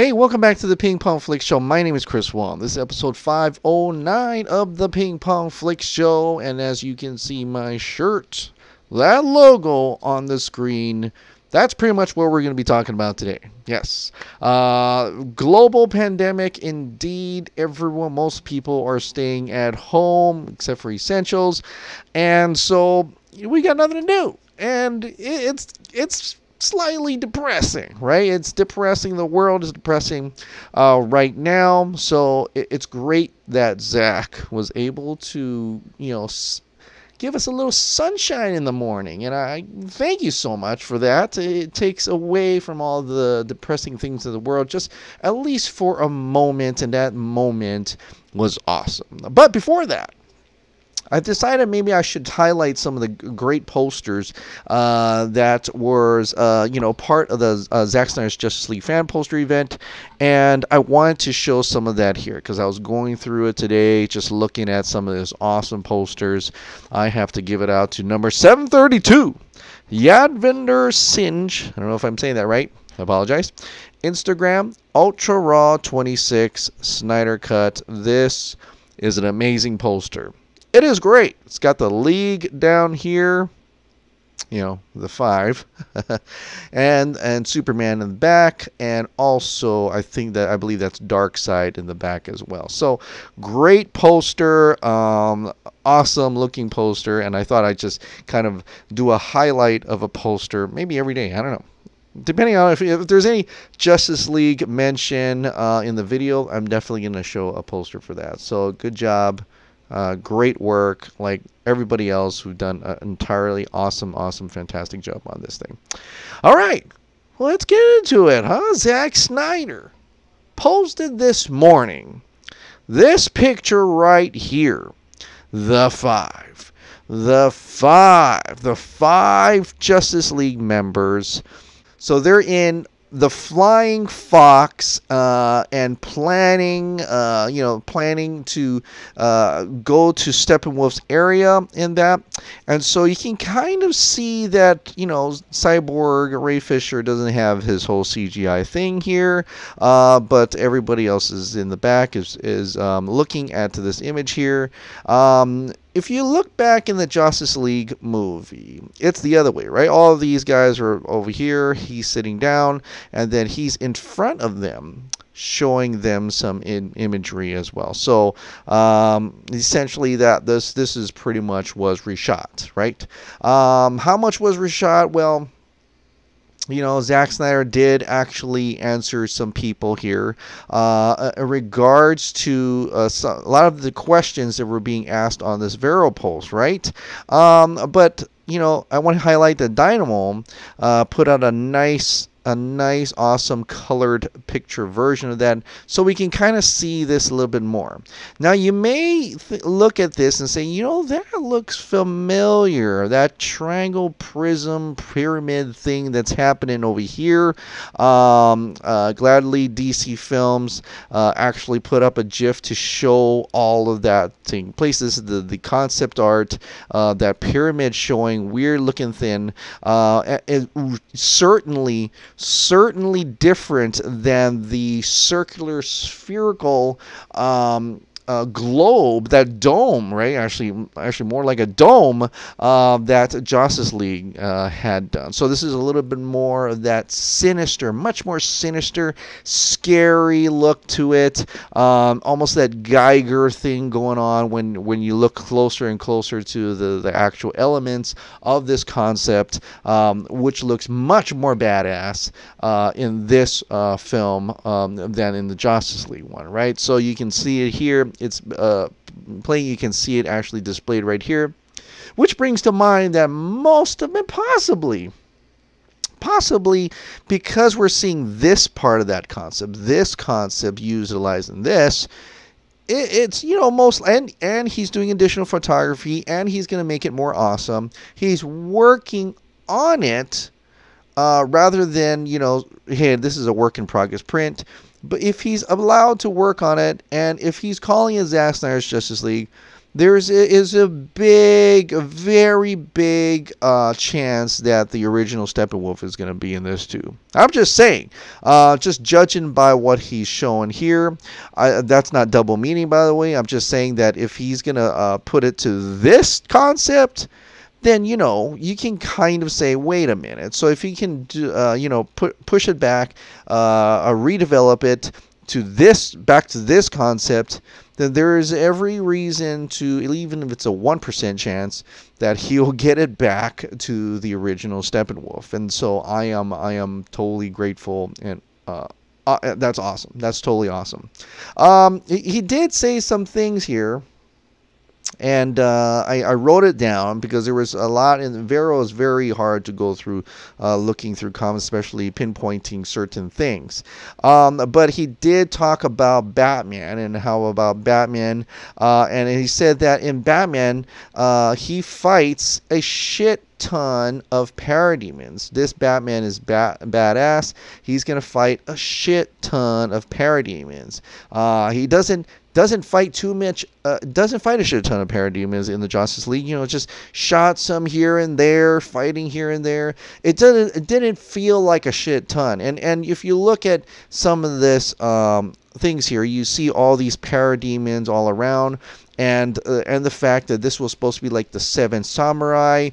Hey, welcome back to the Ping Pong Flix Show. My name is Chris Wong. This is episode 509 of the Ping Pong Flix Show. And as you can see, my shirt, that logo on the screen, that's pretty much what we're going to be talking about today. Yes. Global pandemic indeed. Most people are staying at home except for essentials. And so we got nothing to do. And it's slightly depressing, right? It's depressing. The world is depressing right now. So it's great that Zack was able to, give us a little sunshine in the morning. And I thank you so much for that. It takes away from all the depressing things of the world, just at least for a moment. And that moment was awesome. But before that, I decided maybe I should highlight some of the great posters that was, part of the Zack Snyder's Justice League fan poster event. And I wanted to show some of that here because I was going through it today, just looking at some of those awesome posters. I have to give it out to number 732, Yadvender Singh. I don't know if I'm saying that right. I apologize. Instagram, Ultra Raw 26, Snyder Cut. This is an amazing poster. It is great. It's got the League down here, the 5, and Superman in the back, and also I believe that's Darkseid in the back as well. So great poster, awesome looking poster, and I thought I'd just kind of do a highlight of a poster maybe every day. I don't know. Depending on if there's any Justice League mention in the video, I'm definitely going to show a poster for that. So good job. Great work, like everybody else who've done an entirely awesome, fantastic job on this thing. All right, well, let's get into it, huh? Zack Snyder posted this morning this picture right here. The five Justice League members. So they're in the Flying Fox and planning to go to Steppenwolf's area in that. And so you can kind of see that, Cyborg Ray Fisher doesn't have his whole CGI thing here, but everybody else is in the back is looking at this image here. If you look back in the Justice League movie, it's the other way, right? All of these guys are over here. He's sitting down, and then he's in front of them, showing them some imagery as well. So essentially, that this is pretty much was reshot, right? How much was reshot? Well, Zack Snyder did actually answer some people here in regards to a lot of the questions that were being asked on this Vero post, right? But, I want to highlight that Dynamo put out a nice, awesome colored picture version of that, so we can kind of see this a little bit more. Now, you may look at this and say, that looks familiar. That triangle, prism, pyramid thing that's happening over here. Gladly, DC Films actually put up a GIF to show all of that taking place. This is the concept art, that pyramid showing weird-looking thing. Certainly different than the circular spherical globe, that dome, right? Actually more like a dome that Justice League had done. So this is a little bit more of that sinister, much more sinister, scary look to it. Almost that Geiger thing going on when you look closer and closer to the actual elements of this concept, which looks much more badass in this film than in the Justice League one, right? So you can see it here. It's playing. You can see it actually displayed right here, which brings to mind that most of it possibly because we're seeing this part of that concept, utilizing this. It's most, and he's doing additional photography, and he's going to make it more awesome. He's working on it rather than hey, this is a work in progress print. But if he's allowed to work on it, and if he's calling it Zack Snyder's Justice League, is a big, a very big chance that the original Steppenwolf is going to be in this too. I'm just saying, just judging by what he's showing here. That's not double meaning, by the way. I'm just saying that if he's going to put it to this concept, then, you know, you can kind of say, wait a minute. So if he can, you know, push it back, redevelop it to this, back to this concept, then there is every reason to, even if it's a 1% chance, that he'll get it back to the original Steppenwolf. And so I am totally grateful, and that's awesome. That's totally awesome. He did say some things here, and I wrote it down because there was a lot, and Vero is very hard to go through, looking through comments, especially pinpointing certain things. But he did talk about Batman and how about Batman, and he said that in Batman, he fights a shit ton of parademons. This Batman is badass. He's gonna fight a shit ton of parademons. He doesn't fight too much. Doesn't fight a shit ton of parademons in the Justice League. You know, just shot some here and there, fighting here and there. It didn't feel like a shit ton. And if you look at some of this things here, you see all these parademons all around. And the fact that this was supposed to be like the Seven Samurai,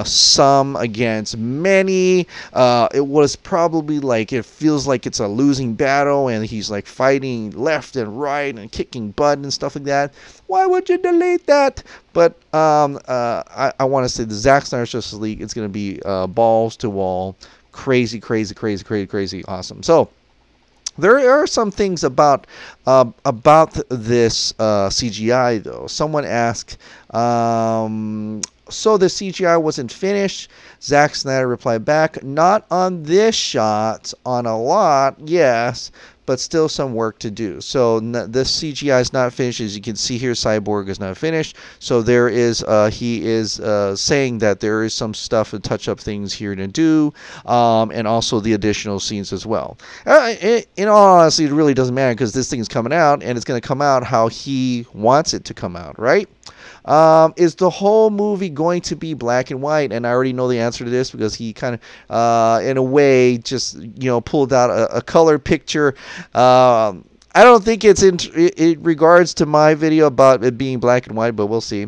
some against many. It was probably like, it feels like it's a losing battle, and he's like fighting left and right and kicking butt and stuff like that. Why would you delete that? But I want to say the Zack Snyder Justice League, it's going to be balls to wall, crazy, crazy, crazy, crazy, crazy awesome. So there are some things about this CGI, though. Someone asked, so the CGI wasn't finished. Zack Snyder replied back, not on this shot, on a lot, yes, but still some work to do. So the CGI is not finished. As you can see here, Cyborg is not finished. So there is, he is saying that there is some stuff and touch up things here to do, and also the additional scenes as well. In all honesty, it really doesn't matter because this thing is coming out, and it's going to come out how he wants it to come out, right? Is the whole movie going to be black and white? And I already know the answer to this because he kind of, in a way, just, you know, pulled out a color picture. I don't think it's in regards to my video about it being black and white, but we'll see.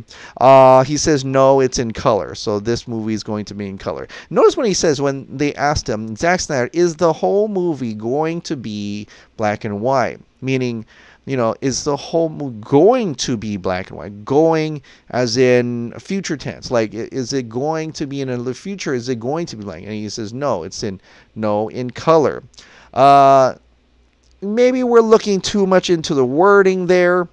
He says, no, it's in color. So this movie is going to be in color. Notice when he says, when they asked him, Zack Snyder, is the whole movie going to be black and white? Meaning, you know, is the whole movie going to be black and white? Going as in future tense. Like, is it going to be in the future? Is it going to be black? And he says, no, it's in color. Maybe we're looking too much into the wording there,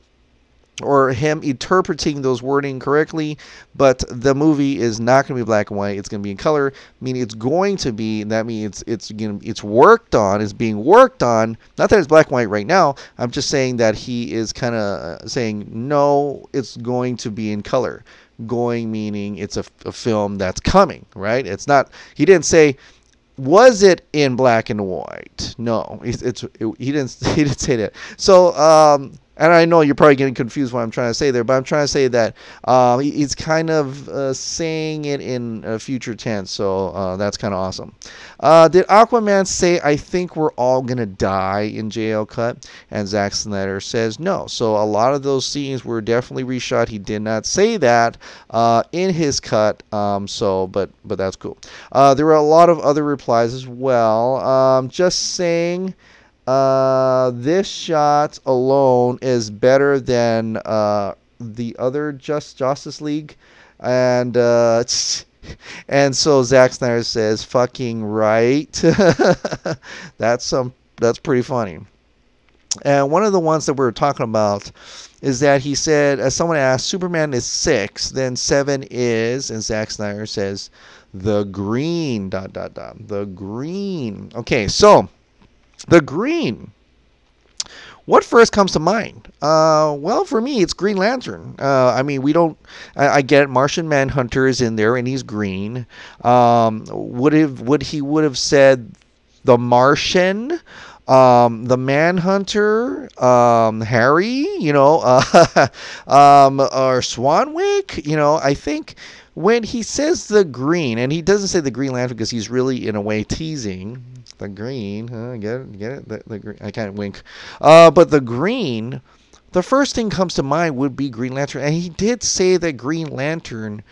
or him interpreting those wording correctly, but the movie is not going to be black and white. It's going to be in color, meaning it's going to be, and that means it's worked on, it's being worked on. Not that it's black and white right now. I'm just saying that he is kind of saying, no, it's going to be in color. Going meaning it's a film that's coming, right? It's not, he didn't say, was it in black and white? No, he didn't say that. So, and I know you're probably getting confused what I'm trying to say there, but I'm trying to say that he's kind of saying it in future tense, so that's kind of awesome. Did Aquaman say, I think we're all going to die in JL Cut? And Zack Snyder says no. So a lot of those scenes were definitely reshot. He did not say that in his cut, but that's cool. There were a lot of other replies as well. Just saying, this shot alone is better than the other Justice League, and so Zack Snyder says, "Fucking right." That's pretty funny. And one of the ones that we were talking about is that he said, as someone asked, Superman is 6, then 7 is, and Zack Snyder says, the green, ... the green. Okay, so the green. What first comes to mind? Well, for me, it's Green Lantern. I mean, I get it, Martian Manhunter is in there, and he's green. Would he have said the Martian? The Manhunter, Harry, or Swanwick, I think when he says the green, and he doesn't say the Green Lantern because he's really in a way teasing the green. Get it? The green. I can't wink. But the green, the first thing comes to mind would be Green Lantern, and he did say that Green Lantern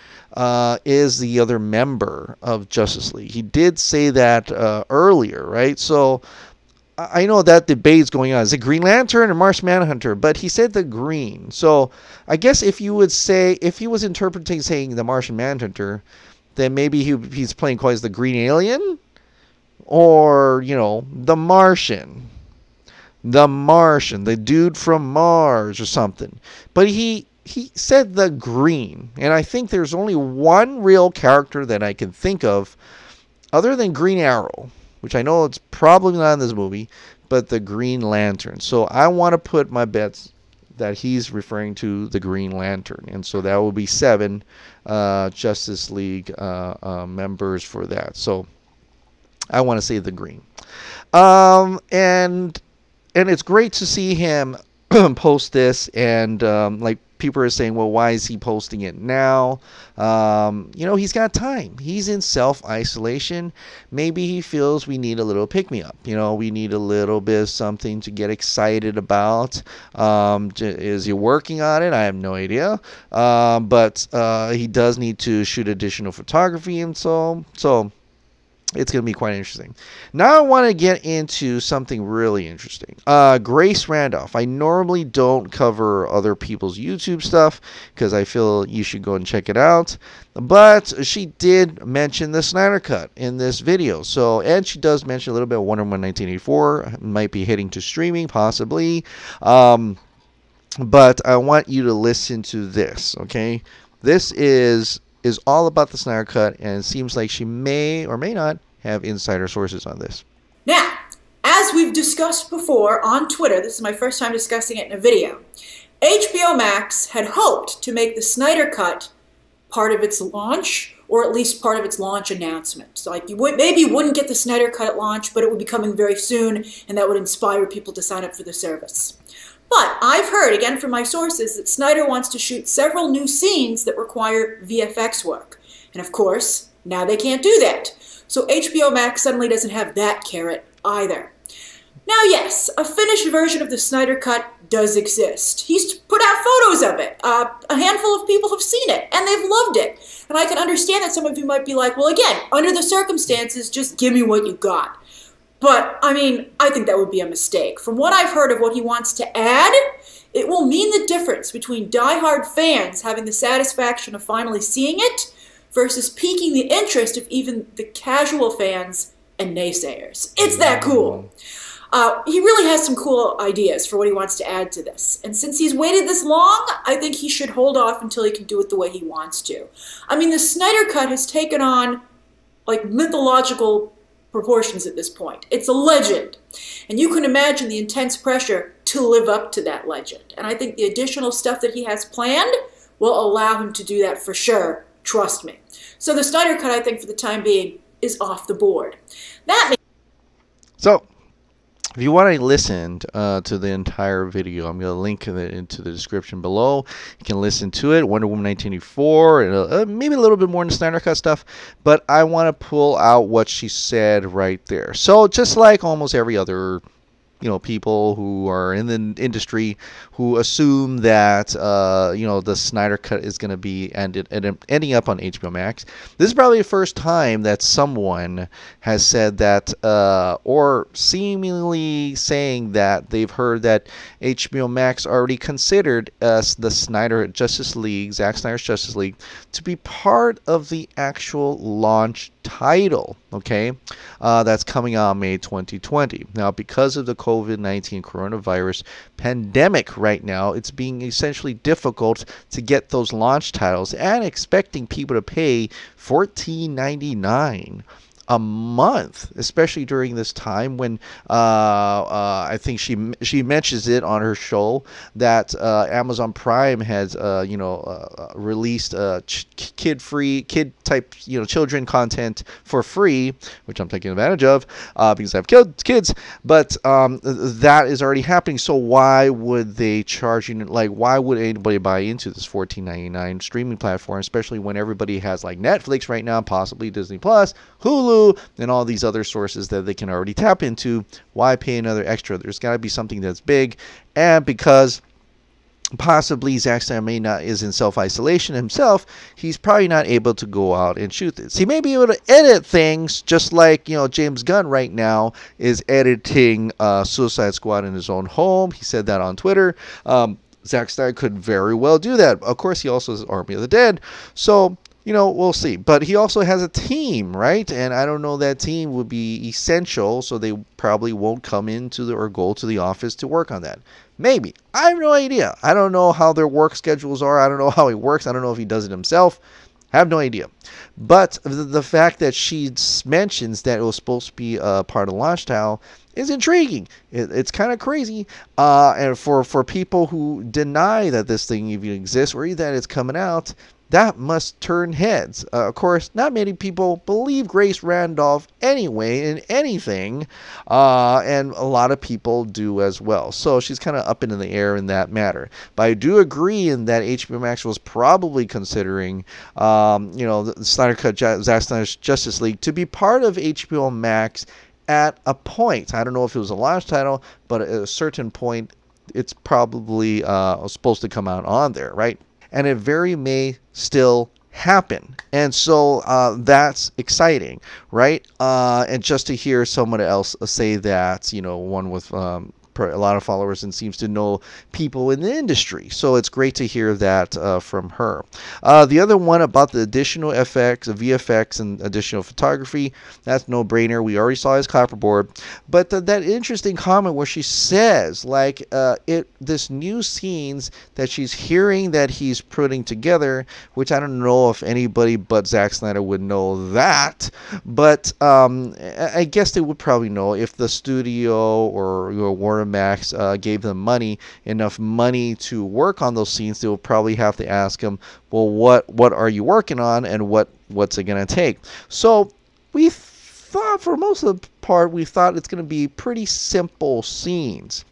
is the other member of Justice League. He did say that earlier, right? So I know that debate's going on. Is it Green Lantern or Martian Manhunter? But he said the green. So I guess if you would say, if he was interpreting saying the Martian Manhunter, then maybe he's playing quite as the green alien, or, the Martian. The Martian, the dude from Mars or something. But he said the green. And I think there's only one real character that I can think of other than Green Arrow, which I know it's probably not in this movie, but the Green Lantern. So I want to put my bets that he's referring to the Green Lantern. And so that will be 7 Justice League members for that. So I want to say the green. And it's great to see him post this, and like people are saying, well, why is he posting it now? He's got time. He's in self-isolation. Maybe he feels we need a little pick-me-up. We need a little bit of something to get excited about. Is he working on it? I have no idea. But he does need to shoot additional photography, and so it's going to be quite interesting. Now I want to get into something really interesting. Grace Randolph. I normally don't cover other people's YouTube stuff because I feel you should go and check it out. But she did mention the Snyder Cut in this video. And she does mention a little bit of Wonder Woman 1984. Might be heading to streaming, possibly. But I want you to listen to this, okay? This is all about the Snyder Cut, and it seems like she may or may not have insider sources on this. Now, as we've discussed before on Twitter, this is my first time discussing it in a video, HBO Max had hoped to make the Snyder Cut part of its launch, or at least part of its launch announcement. So like maybe you wouldn't get the Snyder Cut at launch, but it would be coming very soon, and that would inspire people to sign up for the service. But I've heard, again from my sources, that Snyder wants to shoot several new scenes that require VFX work. And of course, now they can't do that. So HBO Max suddenly doesn't have that carrot either. Now yes, a finished version of the Snyder Cut does exist. He's put out photos of it. A handful of people have seen it, and they've loved it. And I can understand that some of you might be like, well again, under the circumstances, just give me what you got. But, I mean, I think that would be a mistake. From what I've heard of what he wants to add, it will mean the difference between diehard fans having the satisfaction of finally seeing it versus piquing the interest of even the casual fans and naysayers. It's that cool. He really has some cool ideas for what he wants to add to this. And since he's waited this long, I think he should hold off until he can do it the way he wants to. I mean, the Snyder Cut has taken on, like, mythological proportions at this point. It's a legend. And you can imagine the intense pressure to live up to that legend. And I think the additional stuff that he has planned will allow him to do that for sure. Trust me. So the Snyder Cut, I think, for the time being, is off the board. That means... So, if you want to listen to the entire video, I'm going to link it into the description below. You can listen to it, Wonder Woman 1984, and maybe a little bit more in the Snyder Cut stuff. But I want to pull out what she said right there. So just like almost every other people who are in the industry who assume that, the Snyder Cut is going to be ending up on HBO Max. This is probably the first time that someone has said that, or seemingly saying that they've heard that HBO Max already considered the Snyder Justice League, Zack Snyder's Justice League, to be part of the actual launch title, okay, that's coming out May 2020. Now, because of the COVID-19 coronavirus pandemic right now, it's being essentially difficult to get those launch titles, and expecting people to pay $14.99 a month, especially during this time when I think she mentions it on her show that Amazon Prime has released kid type children content for free, which I'm taking advantage of because I have kids. But that is already happening. So why would they charge you? Like, why would anybody buy into this $14.99 streaming platform, especially when everybody has like Netflix right now, possibly Disney Plus, Hulu, and all these other sources that they can already tap into? Why pay another extra? There's got to be something that's big. And because possibly Zack Snyder is in self-isolation himself, he's probably not able to go out and shoot this. He may be able to edit things just like James Gunn right now is editing Suicide Squad in his own home. He said that on Twitter. Zack Snyder could very well do that. Of course, he also has Army of the Dead. So we'll see. But he also has a team, right? And I don't know, that team would be essential, so they probably won't come into or go to the office to work on that. Maybe. I have no idea. I don't know how their work schedules are. I don't know how he works. I don't know if he does it himself. I have no idea. But the fact that she mentions that it was supposed to be part of the launch title is intriguing. It's kind of crazy. And for people who deny that this thing even exists or that it's coming out, that must turn heads. Of course, not many people believe Grace Randolph anyway in anything, and a lot of people do as well. So she's kind of up in the air in that matter. But I do agree in that HBO Max was probably considering, the Snyder Cut, Zack Snyder's Justice League to be part of HBO Max at a point. I don't know if it was a launch title, but at a certain point, it's probably supposed to come out on there, right? And it very may still happen. And so that's exciting, right? And just to hear someone else say that, one with a lot of followers and seems to know people in the industry. So it's great to hear that from her. The other one about the additional VFX and additional photography, that's no brainer. We already saw his clapperboard. But that interesting comment where she says, this new scenes that she's hearing that he's putting together, which I don't know if anybody but Zack Snyder would know that, but I guess they would probably know if the studio or Warner Max gave them enough money to work on those scenes. They will probably have to ask him, well, what are you working on, and what's it gonna take? So we thought, for most of the part, we thought it's gonna be pretty simple scenes,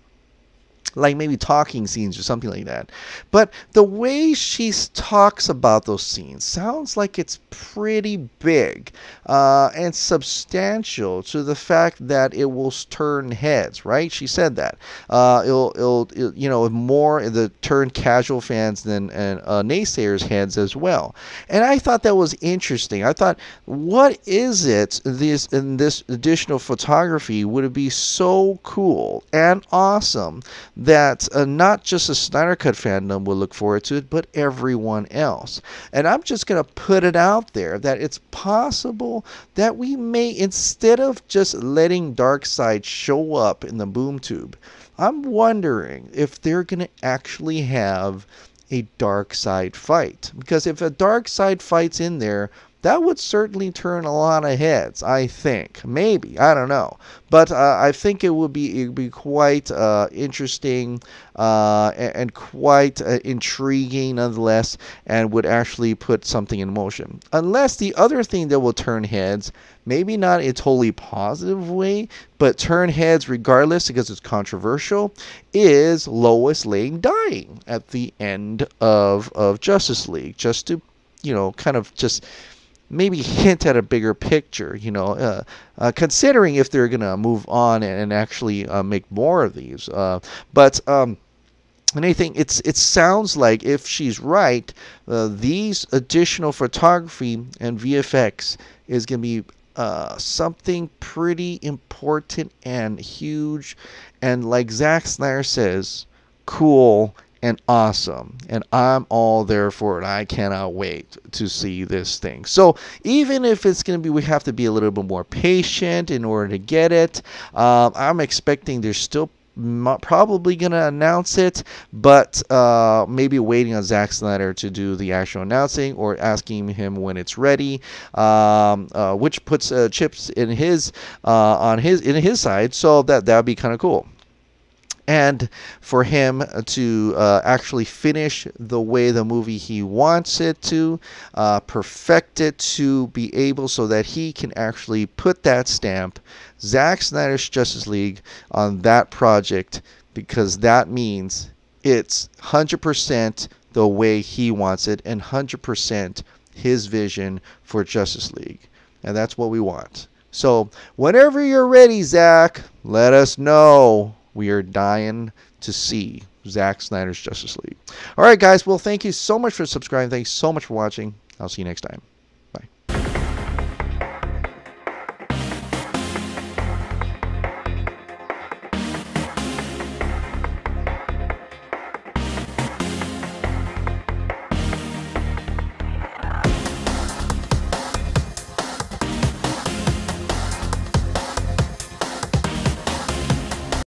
like maybe talking scenes or something like that. But the way she talks about those scenes sounds like it's pretty big and substantial to the fact that it will turn heads, right? She said that. It'll more the turn casual fans than naysayers' heads as well. And I thought that was interesting. I thought, what is it in this additional photography would it be so cool and awesome that not just a Snyder Cut fandom will look forward to it, but everyone else? And I'm just going to put it out there that it's possible that we may, instead of just letting Darkseid show up in the boom tube, I'm wondering if they're going to actually have a Darkseid fight. Because if a Darkseid fight's in there, that would certainly turn a lot of heads, I think. Maybe. I don't know. But I think it would be quite interesting and quite intriguing nonetheless, and would actually put something in motion. Unless the other thing that will turn heads, maybe not a totally positive way, but turn heads regardless because it's controversial, is Lois Lane dying at the end of Justice League. Just to, kind of just maybe hint at a bigger picture, considering if they're going to move on and actually make more of these. But anything, it sounds like, if she's right, these additional photography and VFX is going to be something pretty important and huge. And like Zack Snyder says, cool and awesome, and I'm all there for it. I cannot wait to see this thing. So even if it's going to be, we have to be a little bit more patient in order to get it. I'm expecting there's still probably going to announce it, but maybe waiting on Zack Snyder to do the actual announcing or asking him when it's ready, which puts chips in his side, so that would be kind of cool. And for him to actually finish the way the movie he wants it to, perfect it to be able so that he can actually put that stamp, Zack Snyder's Justice League, on that project, because that means it's 100% the way he wants it and 100% his vision for Justice League. And that's what we want. So whenever you're ready, Zack, let us know. We are dying to see Zack Snyder's Justice League. All right, guys. Well, thank you so much for subscribing. Thanks so much for watching. I'll see you next time.